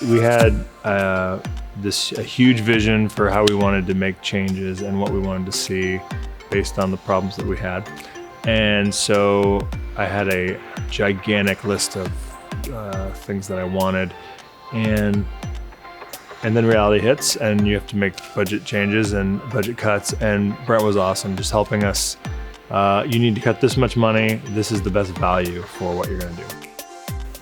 we had a huge vision for how we wanted to make changes and what we wanted to see based on the problems that we had. And so I had a gigantic list of things that I wanted, and then reality hits and you have to make budget changes and budget cuts, and Brent was awesome, just helping us. You need to cut this much money. This is the best value for what you're gonna do.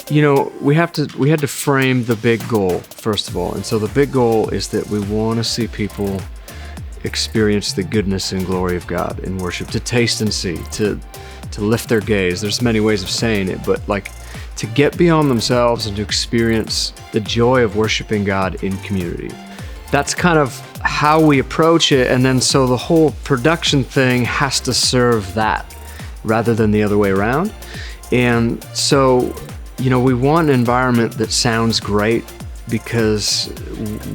You know, we had to frame the big goal, first of all. And so the big goal is that we want to see people experience the goodness and glory of God in worship, to taste and see, to lift their gaze. There's many ways of saying it, but like to get beyond themselves and to experience the joy of worshiping God in community. That's kind of how we approach it. And then so the whole production thing has to serve that rather than the other way around. And so, you know, we want an environment that sounds great, because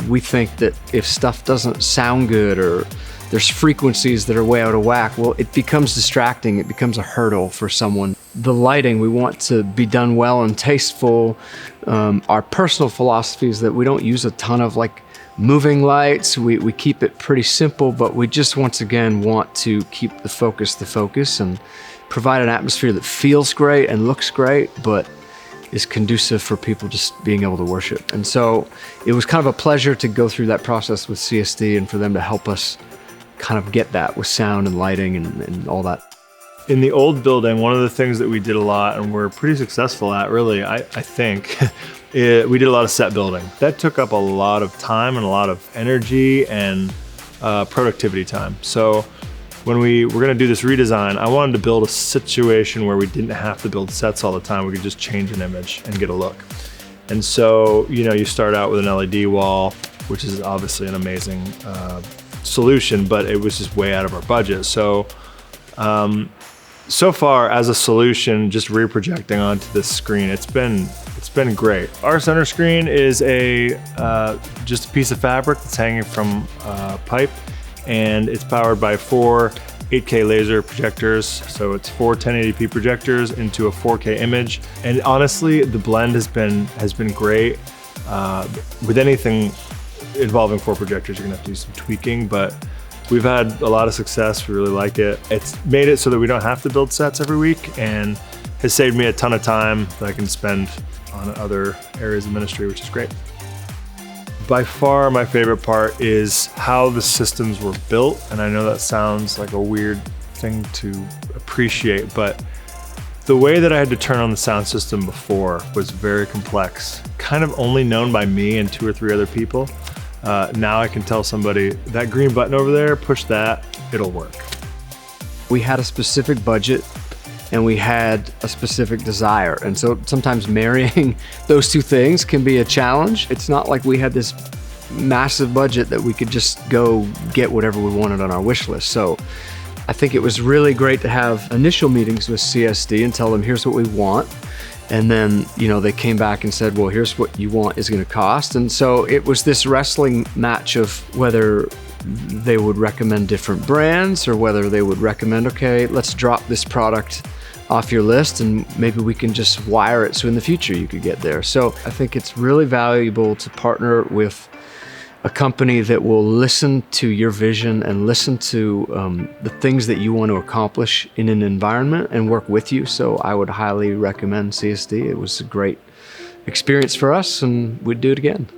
we think that if stuff doesn't sound good or there's frequencies that are way out of whack, well, it becomes distracting. It becomes a hurdle for someone. The lighting, we want to be done well and tasteful. Our personal philosophy is that we don't use a ton of like moving lights. We keep it pretty simple, but we just once again want to keep the focus and provide an atmosphere that feels great and looks great, but is conducive for people just being able to worship. And so it was kind of a pleasure to go through that process with CSD and for them to help us kind of get that with sound and lighting and all that. In the old building, one of the things that we did a lot and we're pretty successful at, really, I think, we did a lot of set building. That took up a lot of time and a lot of energy and productivity time. So when we were gonna do this redesign, I wanted to build a situation where we didn't have to build sets all the time. We could just change an image and get a look. And so, you know, you start out with an LED wall, which is obviously an amazing solution, but it was just way out of our budget. So, so far as a solution, just reprojecting onto this screen, it's been great. Our center screen is just a piece of fabric that's hanging from a pipe, and it's powered by 4 8K laser projectors. So it's 4 1080p projectors into a 4K image. And honestly, the blend has been great. With anything involving 4 projectors, you're gonna have to do some tweaking, but we've had a lot of success. We really like it. It's made it so that we don't have to build sets every week, and has saved me a ton of time that I can spend on other areas of ministry, which is great. By far, my favorite part is how the systems were built. And I know that sounds like a weird thing to appreciate, but the way that I had to turn on the sound system before was very complex, kind of only known by me and 2 or 3 other people. Now I can tell somebody, that green button over there, push that, it'll work. We had a specific budget and we had a specific desire. And so sometimes marrying those 2 things can be a challenge. It's not like we had this massive budget that we could just go get whatever we wanted on our wish list. So I think it was really great to have initial meetings with CSD and tell them, here's what we want. And then, you know, they came back and said, well, here's what you want is gonna cost. And so it was this wrestling match of whether they would recommend different brands or whether they would recommend, okay, let's drop this product off your list and maybe we can just wire it so in the future you could get there. So I think it's really valuable to partner with a company that will listen to your vision and listen to the things that you want to accomplish in an environment and work with you. So I would highly recommend CSD. It was a great experience for us and we'd do it again.